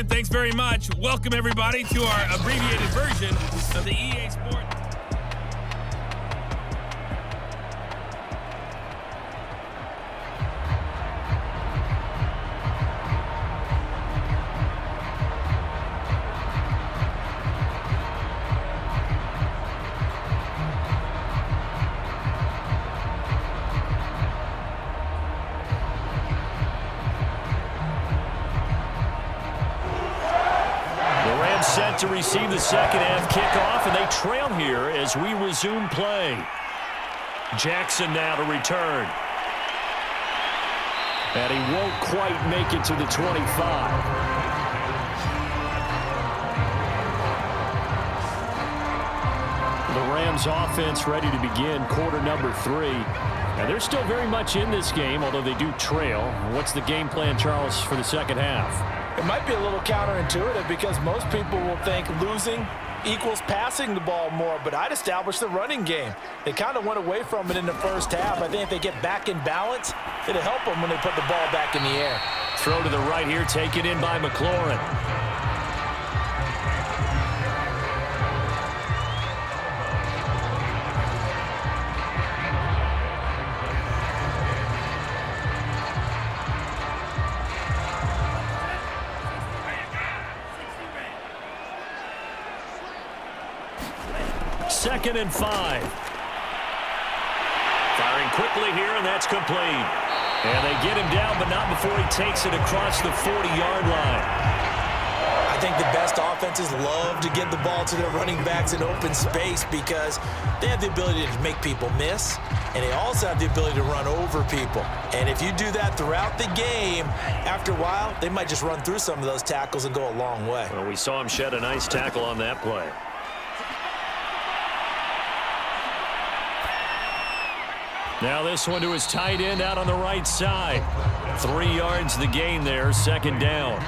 Brandon. Thanks very much. Welcome, everybody, to our abbreviated version of the EA Sports. Set to receive the second half kickoff, and they trail here as we resume play. Jackson now to return. And he won't quite make it to the 25. The Rams offense ready to begin quarter number 3. And they're still very much in this game, although they do trail. What's the game plan, Charles, for the second half? It might be a little counterintuitive because most people will think losing equals passing the ball more, but I'd establish the running game. They kind of went away from it in the first half. I think if they get back in balance, it'll help them when they put the ball back in the air. Throw to the right here, taken in by McLaurin. Second and 5. Firing quickly here, and that's complete. And they get him down, but not before he takes it across the 40-yard line. I think the best offenses love to get the ball to their running backs in open space because they have the ability to make people miss, and they also have the ability to run over people. And if you do that throughout the game, after a while, they might just run through some of those tackles and go a long way. Well, we saw him shed a nice tackle on that play. Now this one to his tight end out on the right side. 3 yards the gain there, second down.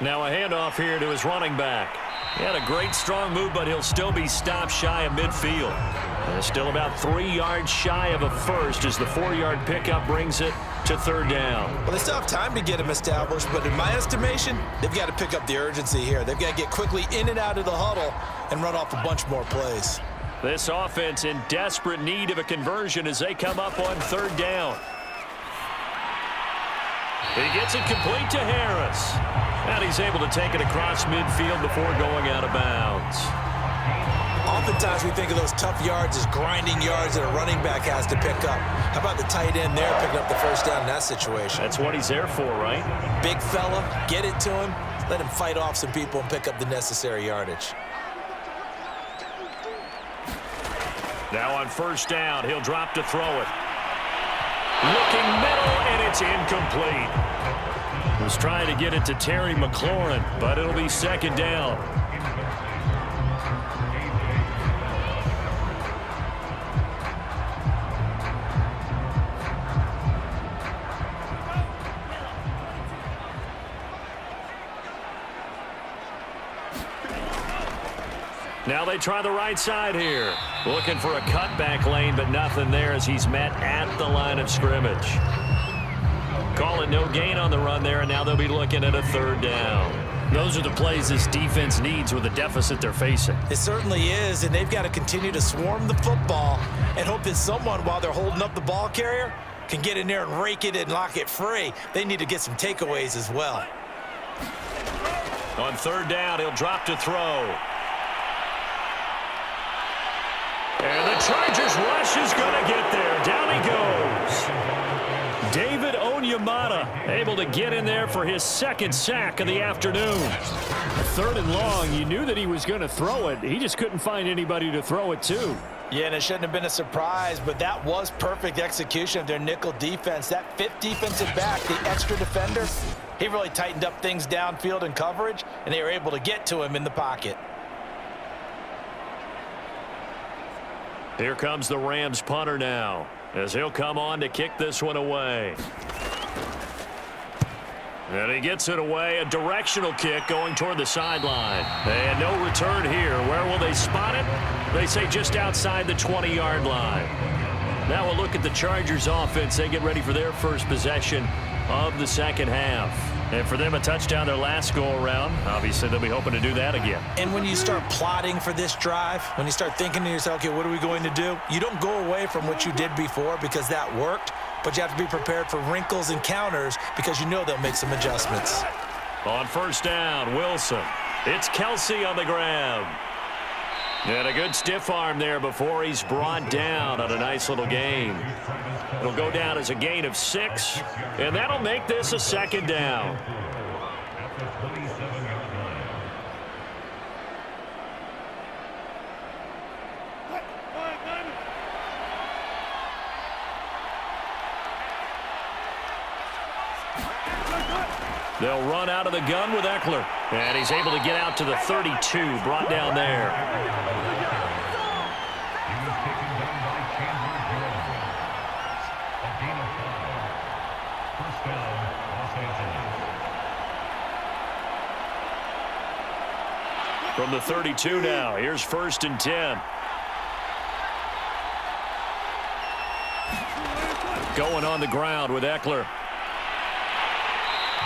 Now a handoff here to his running back. He had a great strong move, but he'll still be stopped shy of midfield. And still about 3 yards shy of a first as the 4-yard pickup brings it to third down. Well, they still have time to get him established, but in my estimation, they've got to pick up the urgency here. They've got to get quickly in and out of the huddle and run off a bunch more plays. This offense in desperate need of a conversion as they come up on third down. He gets it complete to Harris. And he's able to take it across midfield before going out of bounds. Oftentimes we think of those tough yards as grinding yards that a running back has to pick up. How about the tight end there picking up the first down in that situation? That's what he's there for, right? Big fella, get it to him, let him fight off some people and pick up the necessary yardage. Now on first down, he'll drop to throw it. Looking middle, and it's incomplete. Was trying to get it to Terry McLaurin, but it'll be second down. Now they try the right side here. Looking for a cutback lane, but nothing there as he's met at the line of scrimmage. Call it no gain on the run there, and now they'll be looking at a third down. Those are the plays this defense needs with the deficit they're facing. It certainly is, and they've got to continue to swarm the football and hope that someone, while they're holding up the ball carrier, can get in there and rake it and lock it free. They need to get some takeaways as well. On third down, he'll drop to throw. And the Chargers rush is going to get there. Down he goes. David Onyemata able to get in there for his second sack of the afternoon. Third and long, you knew that he was going to throw it. He just couldn't find anybody to throw it to. Yeah, and it shouldn't have been a surprise, but that was perfect execution of their nickel defense. That fifth defensive back, the extra defender, he really tightened up things downfield in coverage, and they were able to get to him in the pocket. Here comes the Rams punter now. as he'll come on to kick this one away. And he gets it away, a directional kick going toward the sideline. And no return here. Where will they spot it? They say just outside the 20-yard line. Now we'll look at the Chargers offense. They get ready for their first possession of the second half. And for them, a touchdown their last go-around. Obviously, they'll be hoping to do that again. And when you start plotting for this drive, when you start thinking to yourself, okay, what are we going to do? You don't go away from what you did before because that worked, but you have to be prepared for wrinkles and counters because you know they'll make some adjustments. On first down, Wilson. It's Kelsey on the grab. And a good stiff arm there before he's brought down on a nice little gain. It'll go down as a gain of 6, and that'll make this a second down. They'll run out of the gun with Eckler. And he's able to get out to the 32, brought down there. From the 32 now, here's 1st and 10. Going on the ground with Eckler.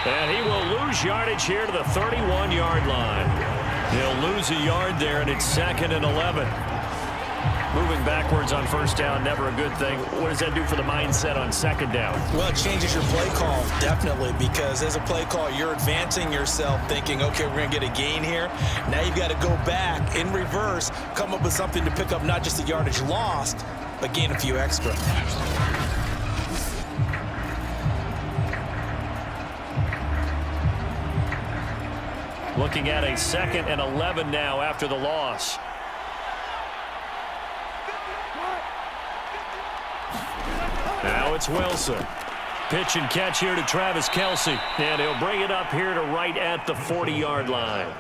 And he will lose yardage here to the 31-yard line. He'll lose a yard there, and it's 2nd and 11. Moving backwards on first down, never a good thing. What does that do for the mindset on second down? Well, it changes your play call, definitely, because as a play call, you're advancing yourself thinking, okay, we're going to get a gain here. Now you've got to go back in reverse, come up with something to pick up not just the yardage lost, but gain a few extra. Looking at a 2nd and 11 now after the loss. Now it's Wilson. Pitch and catch here to Travis Kelsey. And he'll bring it up here to right at the 40-yard line.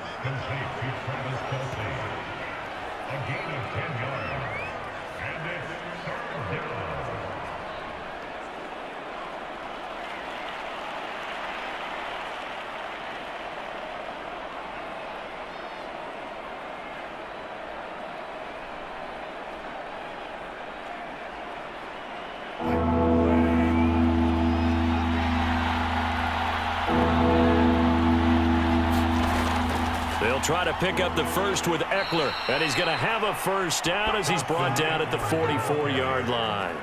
They'll try to pick up the first with Eckler, and he's going to have a first down as he's brought down at the 44-yard line.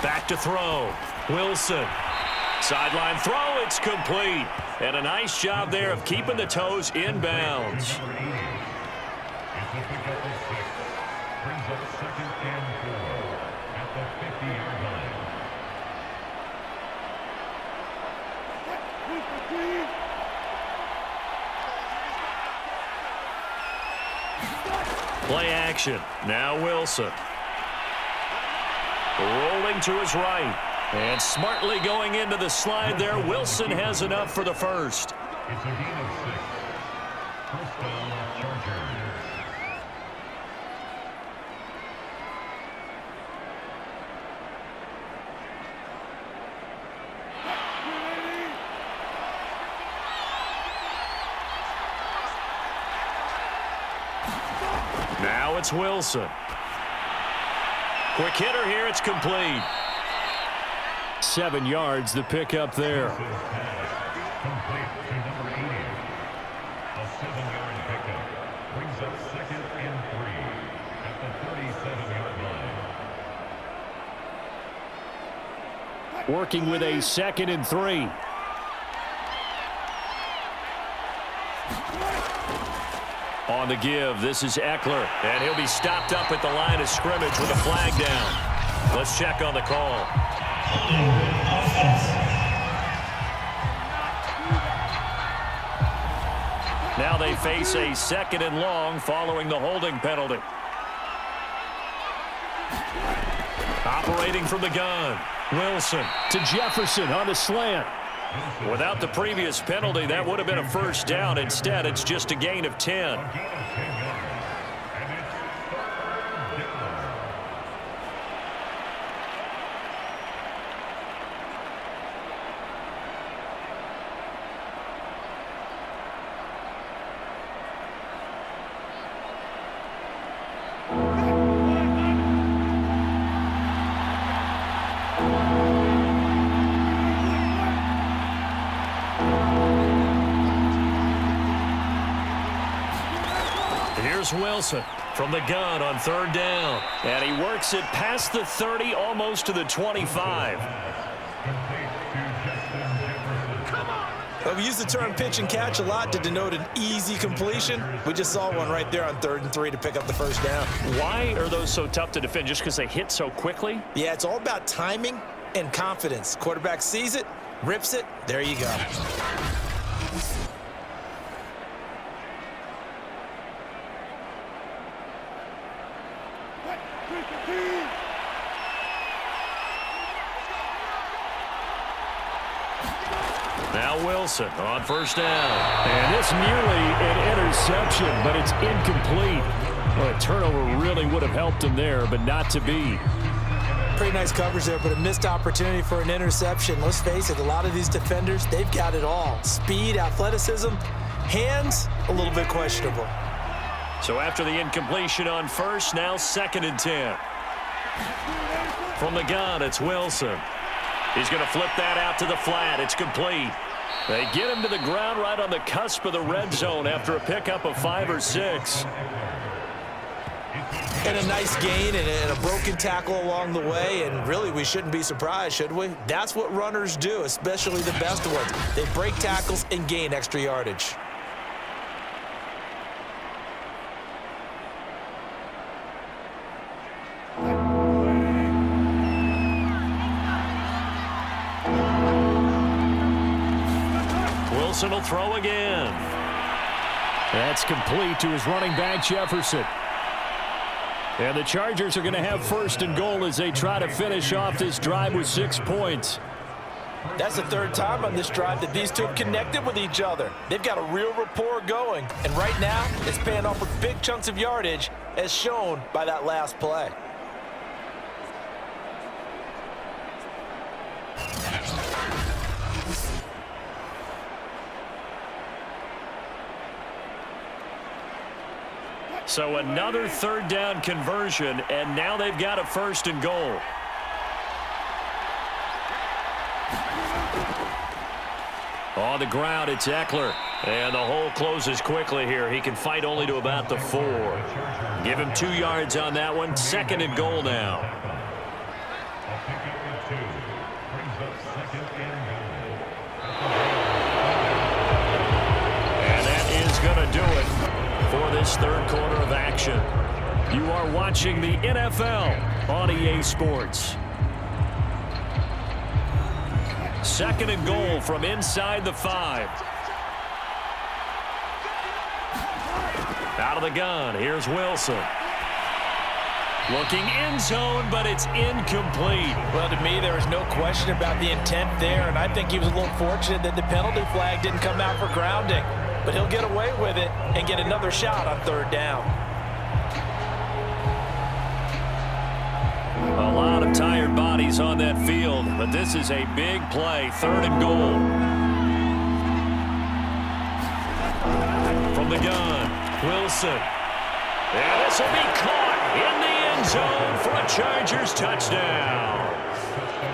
Back to throw. Wilson. Sideline throw. It's complete. And a nice job there of keeping the toes in bounds. Play action. Now Wilson. Rolling to his right. And smartly going into the slide there. Wilson has enough for the first. It's a gain of 6. First down, Chargers. Now it's Wilson. Quick hitter here. It's complete. 7 yards the pickup there. Complete to number 80. A 7-yard pickup brings up 2nd and 3 at the 37-yard line. Working with a 2nd and 3. On the give, this is Eckler, and he'll be stopped up at the line of scrimmage with a flag down. Let's check on the call. Now they face a 2nd and long following the holding penalty. Operating from the gun, Wilson to Jefferson on the slant. Without the previous penalty, that would have been a first down. Instead, it's just a gain of 10. Wilson from the gun on 3rd down. And he works it past the 30, almost to the 25. Well, we use the term pitch and catch a lot to denote an easy completion. We just saw one right there on 3rd and 3 to pick up the first down. Why are those so tough to defend? Just because they hit so quickly? Yeah, it's all about timing and confidence. Quarterback sees it, rips it, there you go. Now Wilson on 1st down. And it's nearly an interception, but it's incomplete. Well, a turnover really would have helped him there, but not to be. Pretty nice coverage there, but a missed opportunity for an interception. Let's face it, a lot of these defenders, they've got it all. Speed, athleticism, hands, a little bit questionable. So after the incompletion on 1st, now 2nd and 10. From the gun, it's Wilson. He's going to flip that out to the flat. It's complete. They get him to the ground right on the cusp of the red zone after a pickup of 5 or 6. And a nice gain and a broken tackle along the way, and really we shouldn't be surprised, should we? That's what runners do, especially the best ones. They break tackles and gain extra yardage. Wilson will throw again. That's complete to his running back, Jefferson. And the Chargers are going to have 1st and goal as they try to finish off this drive with 6 points. That's the 3rd time on this drive that these two have connected with each other. They've got a real rapport going. And right now, it's paying off with big chunks of yardage, as shown by that last play. So another 3rd down conversion, and now they've got a 1st and goal. On the ground, it's Eckler. And the hole closes quickly here. He can fight only to about the 4. Give him 2 yards on that one. 2nd and goal now. And that is going to do it for this 3rd quarter of action. You are watching the NFL on EA Sports. 2nd and goal from inside the 5. Out of the gun, here's Wilson. Looking end zone, but it's incomplete. Well, to me, there was no question about the intent there, and I think he was a little fortunate that the penalty flag didn't come out for grounding. But he'll get away with it and get another shot on 3rd down. A lot of tired bodies on that field, but this is a big play. 3rd and goal. From the gun, Wilson. And this will be caught in the end zone for a Chargers touchdown.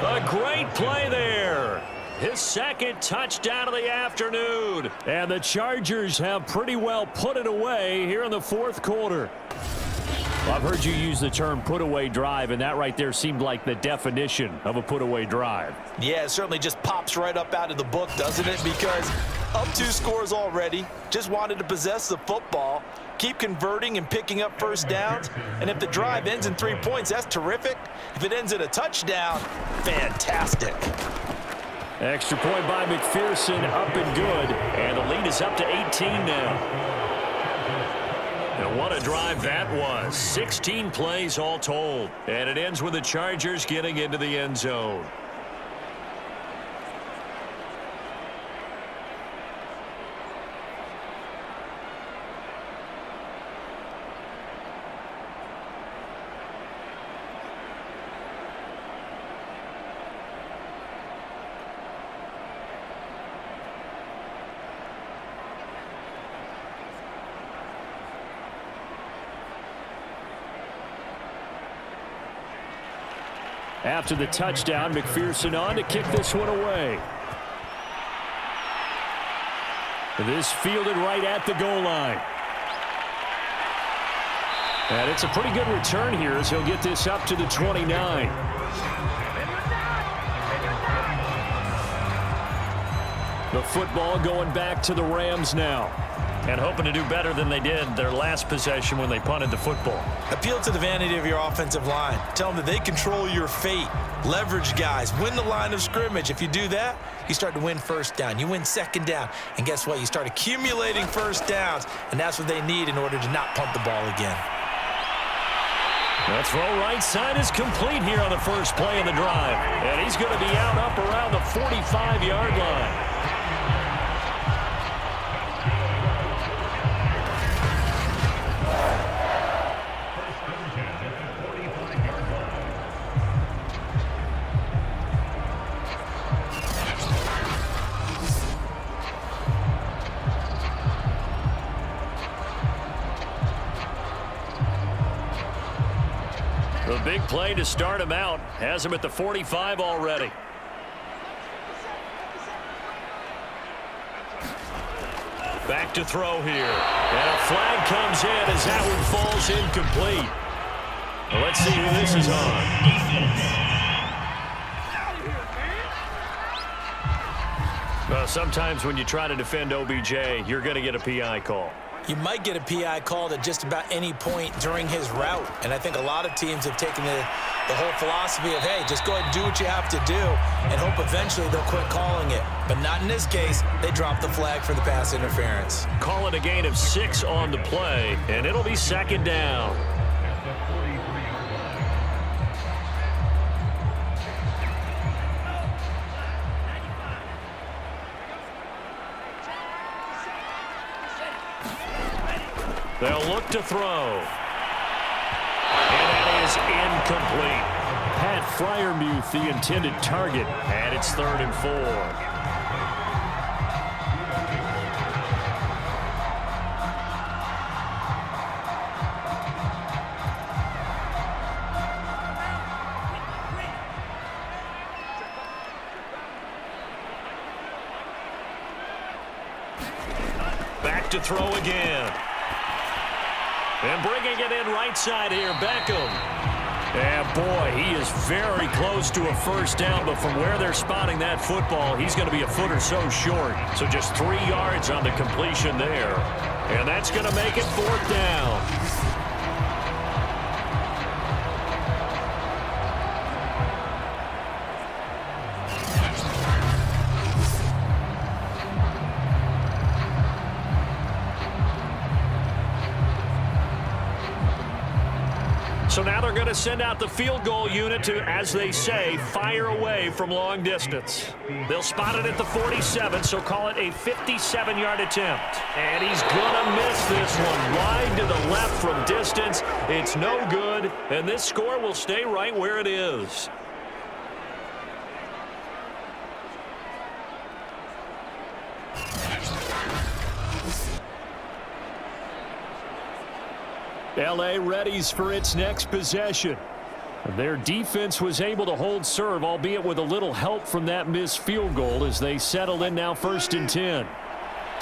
A great play there. His 2nd touchdown of the afternoon. And the Chargers have pretty well put it away here in the 4th quarter. Well, I've heard you use the term put-away drive, and that right there seemed like the definition of a put-away drive. Yeah, it certainly just pops right up out of the book, doesn't it? Because Up 2 scores already. Just wanted to possess the football, keep converting and picking up first downs. And if the drive ends in 3 points, that's terrific. If it ends in a touchdown, fantastic. Extra point by McPherson, up and good. And the lead is up to 18 now. And what a drive that was. 16 plays all told. And it ends with the Chargers getting into the end zone. After the touchdown, McPherson on to kick this one away. This fielded right at the goal line. And it's a pretty good return here as he'll get this up to the 29. The football going back to the Rams now. And hoping to do better than they did their last possession when they punted the football. Appeal to the vanity of your offensive line. Tell them that they control your fate. Leverage guys. Win the line of scrimmage. If you do that, you start to win first down. You win second down. And guess what? You start accumulating first downs. And that's what they need in order to not punt the ball again. The throw right side is complete here on the first play of the drive. And he's going to be out up around the 45-yard line. The big play to start him out has him at the 45 already. Back to throw here. And a flag comes in as that one falls incomplete. Well, let's see who this is on. Well, sometimes when you try to defend OBJ, you're going to get a PI call. You might get a PI called at just about any point during his route. And I think a lot of teams have taken the whole philosophy of, hey, just go ahead and do what you have to do and hope eventually they'll quit calling it. But not in this case. They dropped the flag for the pass interference. Call it a gain of 6 on the play, and it'll be second down. They'll look to throw. And that is incomplete. Pat Freiermuth, the intended target, and it's 3rd and 4. Back to throw again. And bringing it in right side here, Beckham. And boy, he is very close to a first down, but from where they're spotting that football, he's going to be a foot or so short. So just 3 yards on the completion there. And that's going to make it 4th down. So now they're going to send out the field goal unit to, as they say, fire away from long distance. They'll spot it at the 47, so call it a 57-yard attempt. And he's going to miss this one wide to the left from distance. It's no good, and this score will stay right where it is. L.A. readies for its next possession. Their defense was able to hold serve, albeit with a little help from that missed field goal as they settle in now 1st and 10.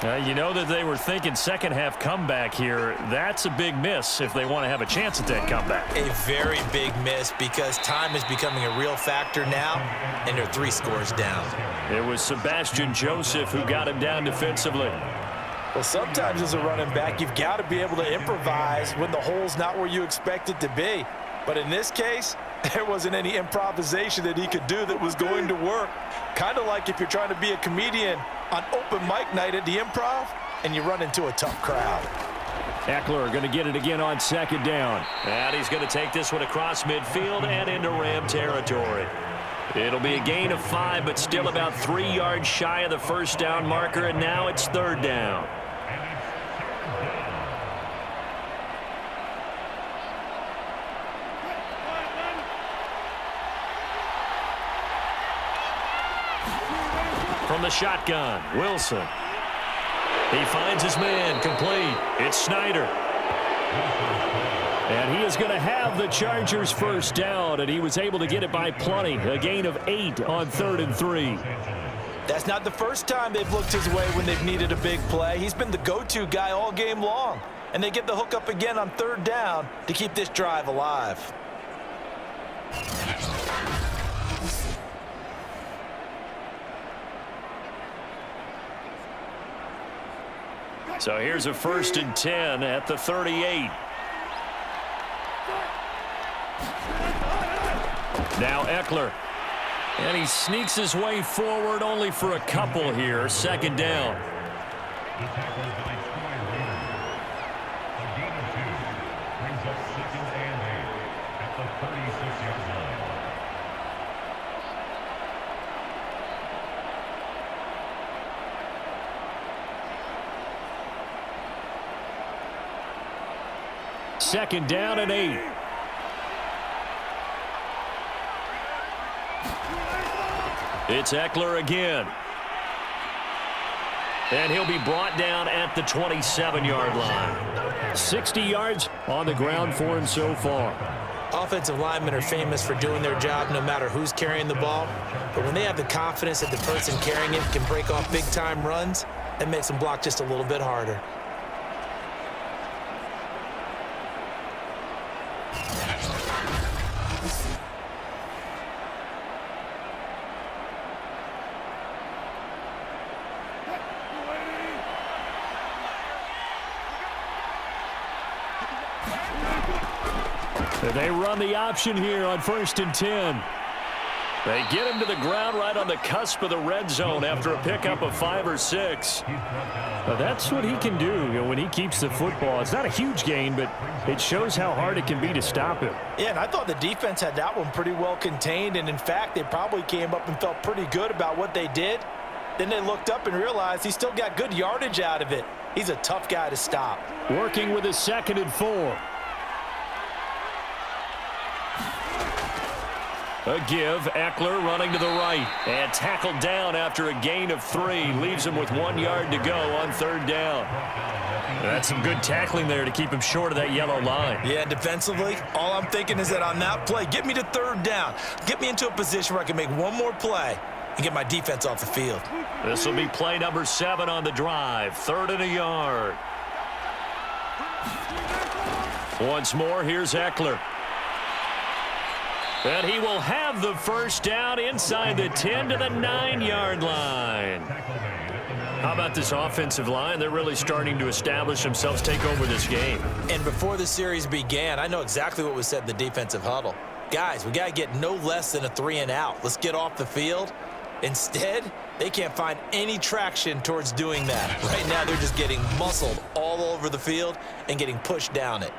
You know that they were thinking second half comeback here. That's a big miss if they want to have a chance at that comeback. A very big miss because time is becoming a real factor now, and they're 3 scores down. It was Sebastian Joseph who got him down defensively. Well, sometimes as a running back, you've got to be able to improvise when the hole's not where you expect it to be. But in this case, there wasn't any improvisation that he could do that was going to work. Kind of like if you're trying to be a comedian on open mic night at the Improv and you run into a tough crowd. Eckler going to get it again on second down. And he's going to take this one across midfield and into Ram territory. It'll be a gain of 5, but still about 3 yards shy of the first down marker, and now it's third down. From the shotgun, Wilson. He finds his man, complete. It's Snyder. And he is going to have the Chargers first down, and he was able to get it by plenty. A gain of 8 on 3rd and 3. That's not the first time they've looked his way when they've needed a big play. He's been the go-to guy all game long. And they get the hook up again on 3rd down to keep this drive alive. So here's a 1st and 10 at the 38. Now Eckler. And he sneaks his way forward only for a couple here. 2nd down. The tackle by Troy Reader. A gain of 2 brings up 2nd and 8 at the 36-yard line. Second down and 8. It's Eckler again. And he'll be brought down at the 27-yard line. 60 yards on the ground for him so far. Offensive linemen are famous for doing their job no matter who's carrying the ball. But when they have the confidence that the person carrying it can break off big-time runs, that makes them block just a little bit harder. They run the option here on 1st and 10. They get him to the ground right on the cusp of the red zone after a pickup of 5 or 6. That's what he can do, when he keeps the football. It's not a huge gain, but it shows how hard it can be to stop him. Yeah, and I thought the defense had that one pretty well contained, and in fact, they probably came up and felt pretty good about what they did. Then they looked up and realized he still got good yardage out of it. He's a tough guy to stop. Working with his 2nd and 4. A give, Eckler running to the right. And tackled down after a gain of 3. Leaves him with 1 yard to go on 3rd down. That's some good tackling there to keep him short of that yellow line. Yeah, defensively, all I'm thinking is that on that play, get me to 3rd down. Get me into a position where I can make one more play and get my defense off the field. This will be play number 7 on the drive. 3rd and a yard. Once more, here's Eckler. And he will have the first down inside the 10 to the 9-yard line. How about this offensive line? They're really starting to establish themselves, take over this game. And before the series began, I know exactly what was said in the defensive huddle. Guys, we got to get no less than a 3 and out. Let's get off the field. Instead, they can't find any traction towards doing that. Right now, they're just getting muscled all over the field and getting pushed down it.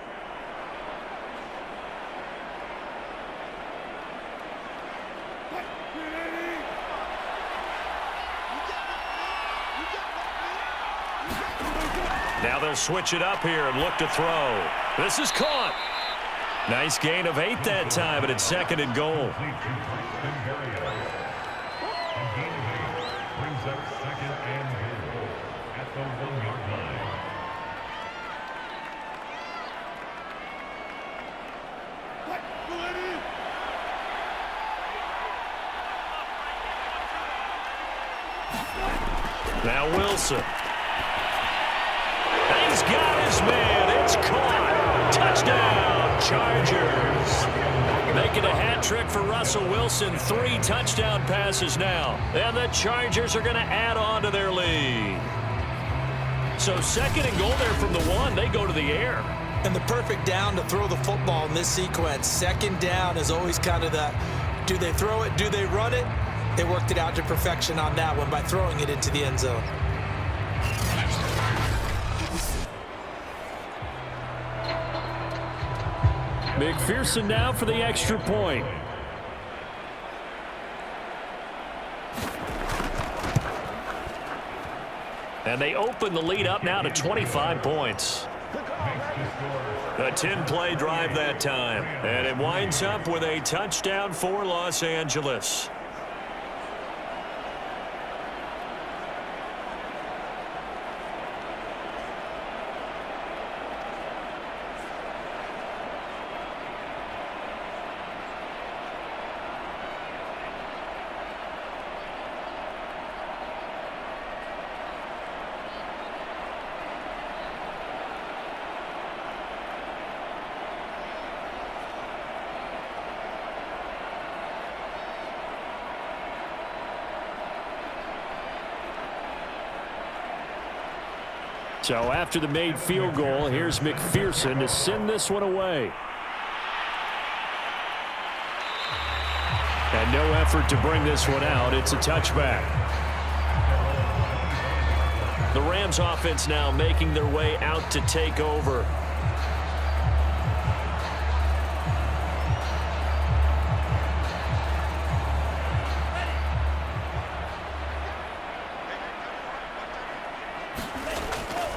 Now they'll switch it up here and look to throw. This is caught. Nice gain of 8 that time, but it's 2nd and goal. Brings up 2nd and goal at the 1-yard line. Now Wilson. his man. It's caught. Touchdown, Chargers. Making a hat trick for Russell Wilson. 3 touchdown passes now. And the Chargers are going to add on to their lead. So 2nd and goal there from the 1. They go to the air. And the perfect down to throw the football in this sequence. 2nd down is always kind of the, do they throw it, do they run it? They worked it out to perfection on that one by throwing it into the end zone. McPherson now for the extra point. And they open the lead up now to 25 points. A 10-play drive that time. And it winds up with a touchdown for Los Angeles. So after the made field goal, here's McPherson to send this one away. And no effort to bring this one out. It's a touchback. The Rams offense now making their way out to take over.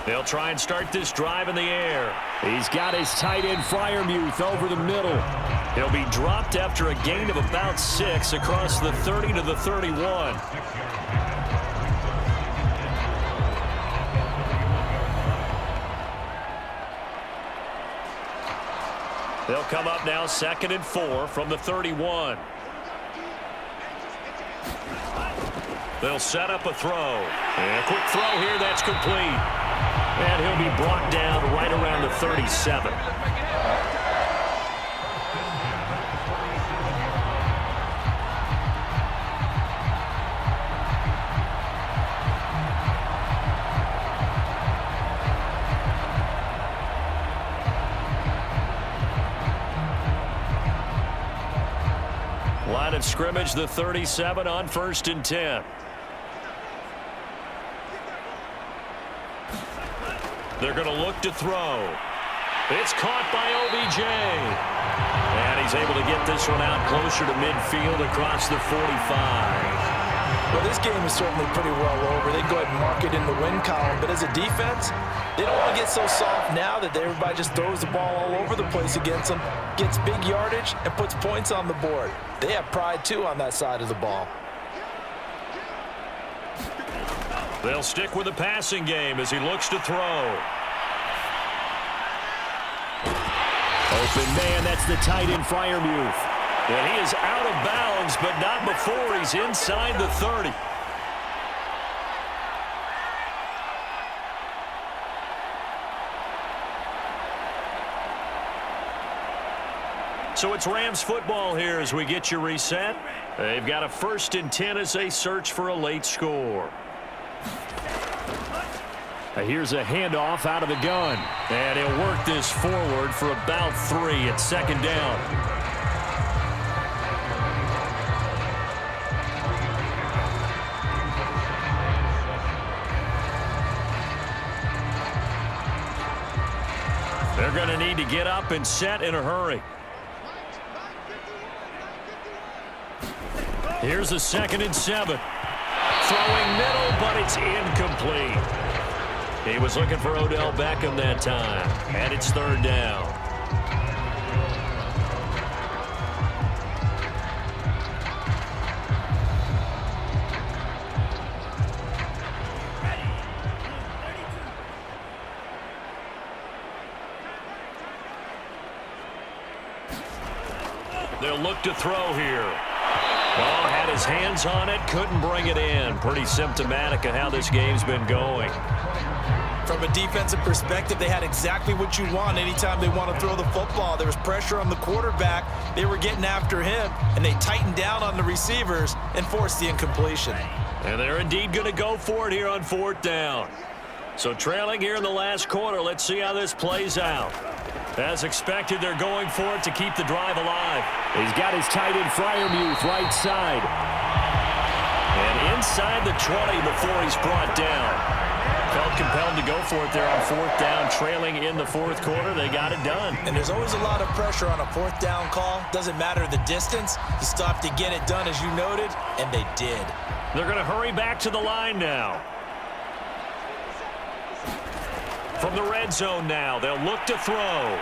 They'll try and start this drive in the air. He's got his tight end Freiermuth over the middle. He'll be dropped after a gain of about 6 across the 30 to the 31. They'll come up now 2nd and 4 from the 31. They'll set up a throw. And a quick throw here that's complete. And he'll be brought down right around the 37. Line of scrimmage, the 37 on 1st and 10. They're going to look to throw. It's caught by OBJ. And he's able to get this one out closer to midfield across the 45. Well, this game is certainly pretty well over. They go ahead and mark it in the win column. But as a defense, they don't want to get so soft now that everybody just throws the ball all over the place against them, gets big yardage, and puts points on the board. They have pride, too, on that side of the ball. They'll stick with the passing game as he looks to throw. Open man, that's the tight end Freiermuth. And he is out of bounds, but not before he's inside the 30. So it's Rams football here as we get you reset. They've got a 1st and 10 as they search for a late score. Here's a handoff out of the gun. And he'll work this forward for about 3 at 2nd down. They're going to need to get up and set in a hurry. Here's a 2nd and 7. Throwing middle, but it's incomplete. He was looking for Odell Beckham that time. And it's 3rd down. They'll look to throw here. Oh, had his his hands on it, couldn't bring it in. Pretty symptomatic of how this game's been going. From a defensive perspective, they had exactly what you want anytime they want to throw the football. There was pressure on the quarterback. They were getting after him, and they tightened down on the receivers and forced the incompletion. And they're indeed going to go for it here on 4th down. So trailing here in the last quarter, let's see how this plays out. As expected, they're going for it to keep the drive alive. He's got his tight end Freiermuth right side. And inside the 20 before he's brought down. Felt compelled to go for it there on 4th down, trailing in the 4th quarter. They got it done. And there's always a lot of pressure on a 4th down call. Doesn't matter the distance. You still have to get it done, as you noted, and they did. They're going to hurry back to the line now. From the red zone now, they'll look to throw.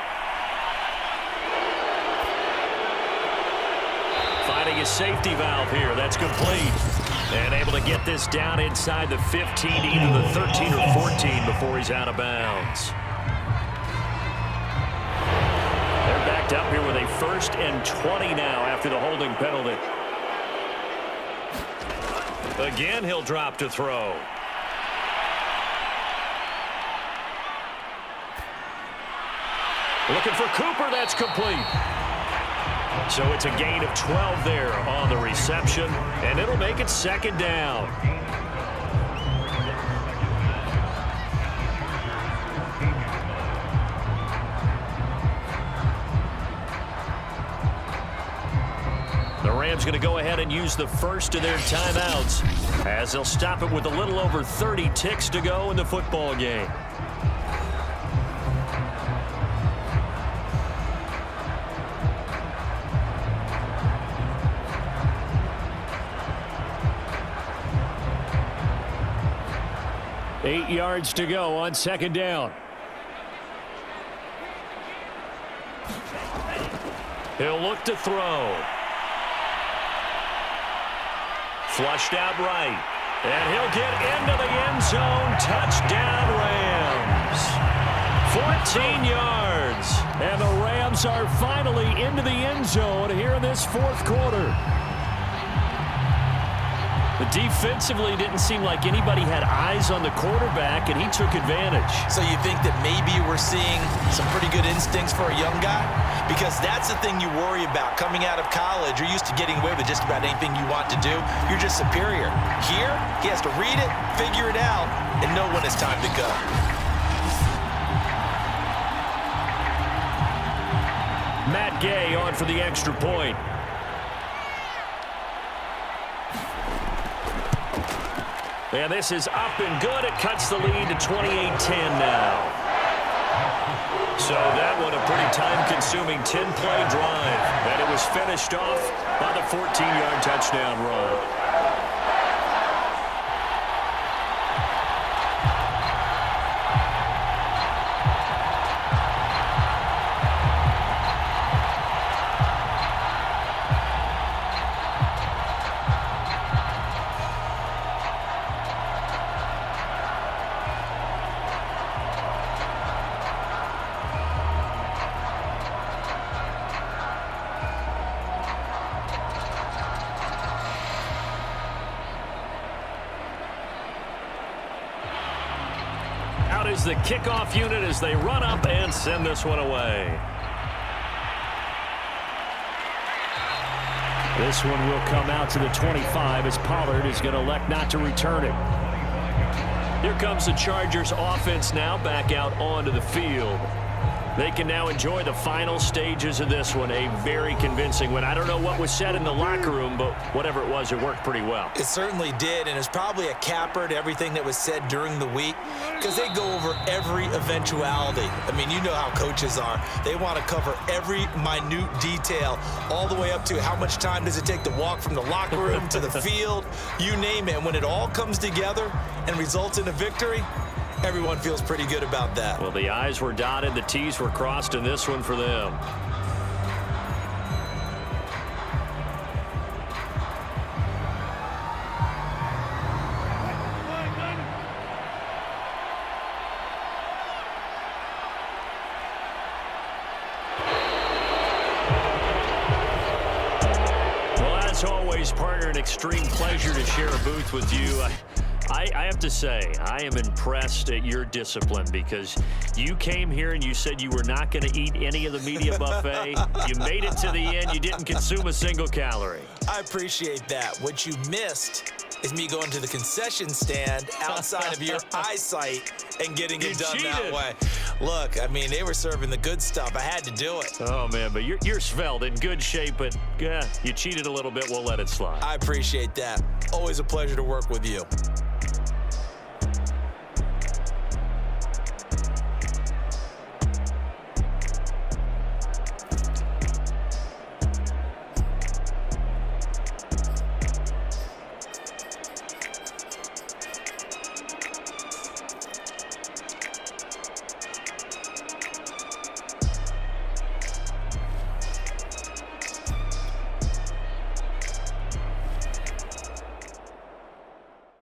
Finding a safety valve here. That's complete. And able to get this down inside the 15, either the 13 or 14 before he's out of bounds. They're backed up here with a 1st and 20 now after the holding penalty. Again, he'll drop to throw. Looking for Cooper. That's complete. So it's a gain of 12 there on the reception, and it'll make it 2nd down. The Rams going to go ahead and use the first of their timeouts as they'll stop it with a little over 30 ticks to go in the football game. Eight yards to go on 2nd down. He'll look to throw. Flushed out right. And he'll get into the end zone. Touchdown, Rams. 14 yards. And the Rams are finally into the end zone here in this 4th quarter. But defensively, didn't seem like anybody had eyes on the quarterback, and he took advantage. So you think that maybe we're seeing some pretty good instincts for a young guy? Because that's the thing you worry about. Coming out of college, you're used to getting away with just about anything you want to do. You're just superior. Here, he has to read it, figure it out, and know when it's time to go. Matt Gay on for the extra point. And this is up and good. It cuts the lead to 28-10 now. So that one a pretty time-consuming 10-play drive. And it was finished off by the 14-yard touchdown run. Is the kickoff unit as they run up and send this one away. This one will come out to the 25 as Pollard is going to elect not to return it. Here comes the Chargers offense now back out onto the field. They can now enjoy the final stages of this one. A very convincing win. I don't know what was said in the locker room, but whatever it was, it worked pretty well. It certainly did, and it's probably a capper to everything that was said during the week because they go over every eventuality. I mean, you know how coaches are. They want to cover every minute detail all the way up to how much time does it take to walk from the locker room to the field, you name it. And when it all comes together and results in a victory, everyone feels pretty good about that. Well, the I's were dotted, the T's were crossed in this one for them. always, partner, an extreme pleasure to share a booth with you. I have to say, I am impressed at your discipline because you came here and you said you were not going to eat any of the media buffet. You made it to the end. You didn't consume a single calorie. I appreciate that. What you missed is me going to the concession stand outside of your eyesight and getting it done that way. Look, I mean, they were serving the good stuff. I had to do it. Oh, man, but you're svelte, in good shape, but you cheated a little bit. We'll let it slide. I appreciate that. Always a pleasure to work with you.